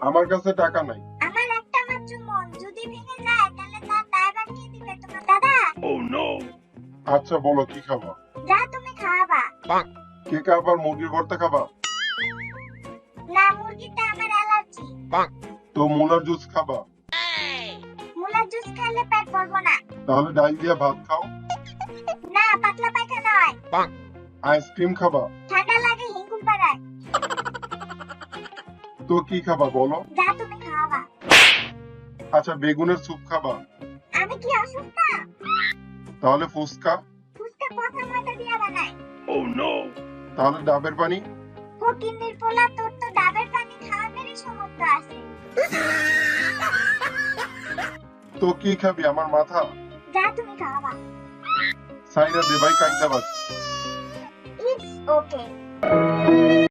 আমার কাছে টাকা নাই। আমার একটা মাত্র মন, যদি ভেঙে যায় তাহলে তার ড্রাইভার কে দিবে তোমার দাদা? আচ্ছা বলো কি খাবা? যা তুমি খাওয়াবা। কেক আবার মুরগির ভর্তা খাবা? না, মুরগিতে আমার অ্যালার্জি। তো মুলার জুস খাবা? মুলার জুস খেলে পেট ভরবো না। তাহলে ডাল দিয়ে ভাত খাও। না, পাতলা পায়খানা হয়। আইসক্রিম খাবা? ঠান্ডা লাগে, হিঙ্গুল বাড়ায়। তো কি খাবা বলো? যা তুমি খাওয়াবা। আচ্ছা বেগুনের স্যুপ খাবা? আমি কি অসুস্থ? তাহলে ফুচকা? ফুচকা পচা ময়দা দিয়া বানায়। তাহলে ডাবের পানি? ফকিন্নির পোলা, তোর তো ডাবের পানি খাওয়ানোরই সামর্থ্য আছে। তো কি খাবি আমার মাথা? যা তুমি খাওয়াবা। সাইরা দে ভাই কাইন্দা বাস। It's okay.